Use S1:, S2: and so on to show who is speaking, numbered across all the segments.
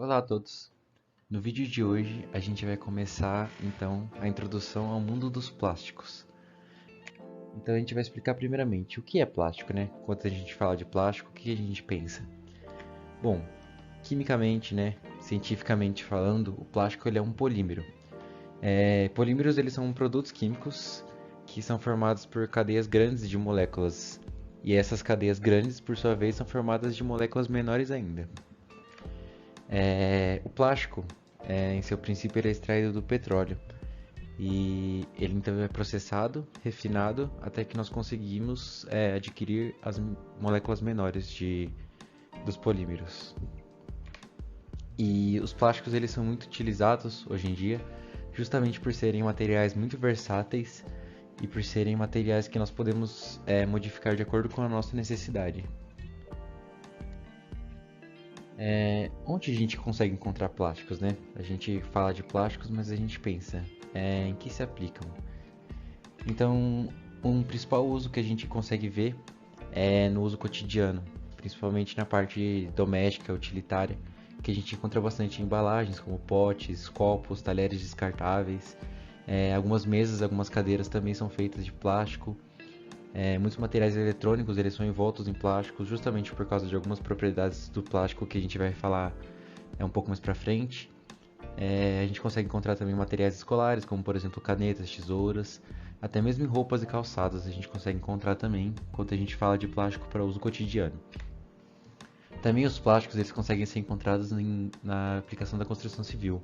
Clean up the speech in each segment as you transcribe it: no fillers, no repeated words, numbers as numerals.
S1: Olá a todos! No vídeo de hoje a gente vai começar então a introdução ao mundo dos plásticos. Então a gente vai explicar primeiramente o que é plástico, né? Quando a gente fala de plástico, o que a gente pensa? Bom, quimicamente, né, cientificamente falando, o plástico ele é um polímero. Polímeros eles são produtos químicos que são formados por cadeias grandes de moléculas. E essas cadeias grandes, por sua vez, são formadas de moléculas menores ainda. O plástico, em seu princípio, ele é extraído do petróleo e ele então é processado, refinado, até que nós conseguimos adquirir as moléculas menores dos polímeros. E os plásticos eles são muito utilizados hoje em dia, justamente por serem materiais muito versáteis e por serem materiais que nós podemos modificar de acordo com a nossa necessidade. Onde a gente consegue encontrar plásticos, né? A gente fala de plásticos, mas a gente pensa em que se aplicam. Então, um principal uso que a gente consegue ver é no uso cotidiano, principalmente na parte doméstica, utilitária, que a gente encontra bastante em embalagens, como potes, copos, talheres descartáveis. Algumas mesas, algumas cadeiras também são feitas de plástico. Muitos materiais eletrônicos eles são envoltos em plástico justamente por causa de algumas propriedades do plástico que a gente vai falar um pouco mais pra frente. A gente consegue encontrar também materiais escolares, como por exemplo canetas, tesouras, até mesmo em roupas e calçados a gente consegue encontrar também quando a gente fala de plástico para uso cotidiano. Também os plásticos eles conseguem ser encontrados na aplicação da construção civil,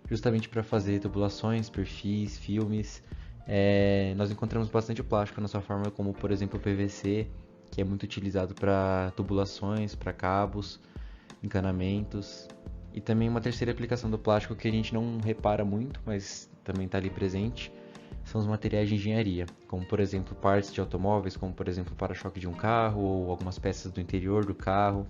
S1: justamente para fazer tubulações, perfis, filmes. Nós encontramos bastante o plástico na sua forma, como por exemplo o PVC, que é muito utilizado para tubulações, para cabos, encanamentos. E também uma terceira aplicação do plástico que a gente não repara muito, mas também está ali presente, são os materiais de engenharia, como por exemplo partes de automóveis, como por exemplo o para-choque de um carro ou algumas peças do interior do carro,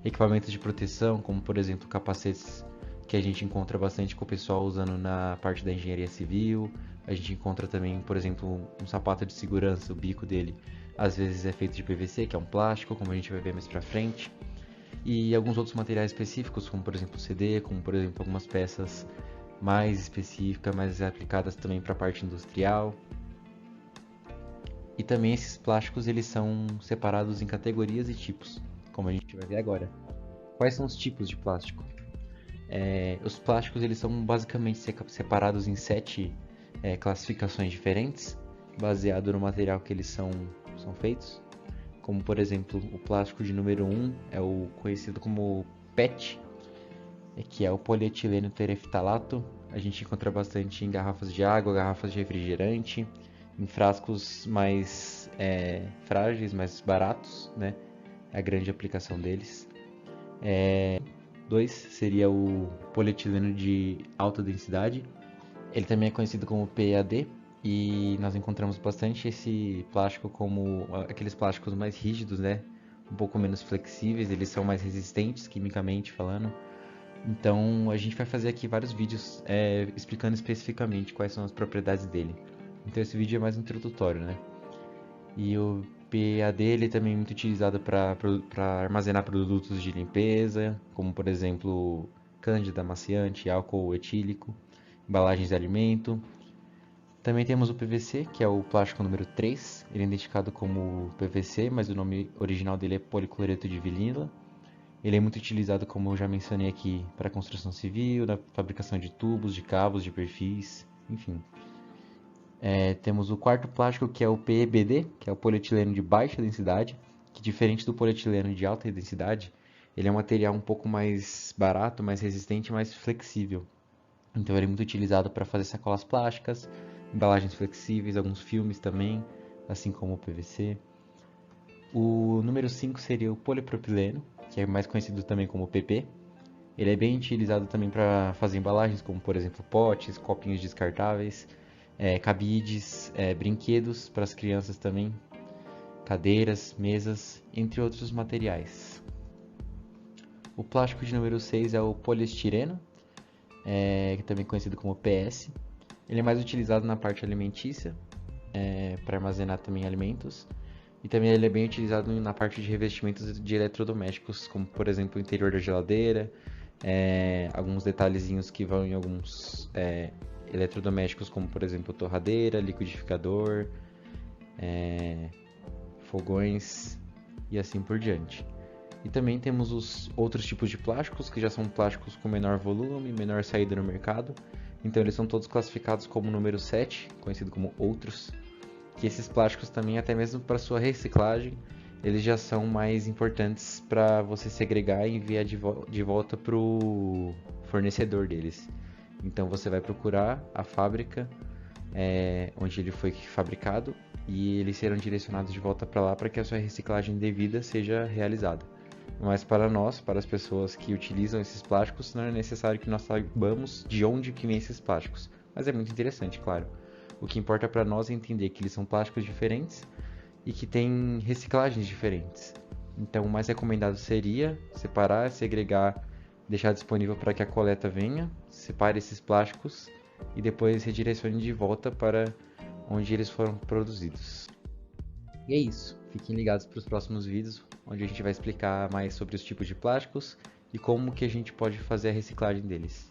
S1: equipamentos de proteção, como por exemplo capacetes que a gente encontra bastante com o pessoal usando na parte da engenharia civil. A gente encontra também, por exemplo, um sapato de segurança, o bico dele às vezes é feito de PVC, que é um plástico, como a gente vai ver mais pra frente. E alguns outros materiais específicos, como por exemplo o CD, como por exemplo algumas peças mais específicas, mais aplicadas também para a parte industrial. E também esses plásticos eles são separados em categorias e tipos, como a gente vai ver agora. Quais são os tipos de plástico? Os plásticos eles são basicamente separados em sete classificações diferentes, baseado no material que eles são feitos. Como por exemplo, o plástico de número um é o conhecido como PET, que é o polietileno tereftalato. A gente encontra bastante em garrafas de água, garrafas de refrigerante, em frascos mais frágeis, mais baratos, né? É a grande aplicação deles. 2 seria o polietileno de alta densidade. Ele também é conhecido como PEAD e nós encontramos bastante esse plástico como aqueles plásticos mais rígidos, né? Um pouco menos flexíveis, eles são mais resistentes quimicamente falando. Então a gente vai fazer aqui vários vídeos explicando especificamente quais são as propriedades dele. Então esse vídeo é mais introdutório, né? E o PAD ele também é muito utilizado para armazenar produtos de limpeza, como por exemplo cândida, amaciante, álcool etílico, embalagens de alimento. Também temos o PVC, que é o plástico número 3. Ele é identificado como PVC, mas o nome original dele é policloreto de vinila. Ele é muito utilizado, como eu já mencionei aqui, para construção civil, na fabricação de tubos, de cabos, de perfis, enfim. Temos o quarto plástico, que é o PEBD, que é o polietileno de baixa densidade, que diferente do polietileno de alta densidade, ele é um material um pouco mais barato, mais resistente e mais flexível. Então ele é muito utilizado para fazer sacolas plásticas, embalagens flexíveis, alguns filmes também, assim como o PVC. O número 5 seria o polipropileno, que é mais conhecido também como PP. Ele é bem utilizado também para fazer embalagens, como por exemplo potes, copinhos descartáveis, cabides, brinquedos para as crianças também, cadeiras, mesas, entre outros materiais. O plástico de número 6 é o poliestireno, que é também conhecido como PS. Ele é mais utilizado na parte alimentícia, para armazenar também alimentos. E também ele é bem utilizado na parte de revestimentos de eletrodomésticos, como por exemplo o interior da geladeira, alguns detalhezinhos que vão em alguns eletrodomésticos, como por exemplo torradeira, liquidificador, fogões e assim por diante. E também temos os outros tipos de plásticos, que já são plásticos com menor volume, menor saída no mercado. Então eles são todos classificados como número 7, conhecido como outros. Que esses plásticos também, até mesmo para sua reciclagem, eles já são mais importantes para você segregar e enviar de volta para o fornecedor deles. Então você vai procurar a fábrica onde ele foi fabricado e eles serão direcionados de volta para lá para que a sua reciclagem devida seja realizada. Mas para nós, para as pessoas que utilizam esses plásticos, não é necessário que nós saibamos de onde que vêm esses plásticos. Mas é muito interessante, claro. O que importa para nós é entender que eles são plásticos diferentes e que têm reciclagens diferentes. Então, o mais recomendado seria separar, segregar, deixar disponível para que a coleta venha, separe esses plásticos e depois redirecione de volta para onde eles foram produzidos. E é isso. Fiquem ligados para os próximos vídeos, onde a gente vai explicar mais sobre os tipos de plásticos e como que a gente pode fazer a reciclagem deles.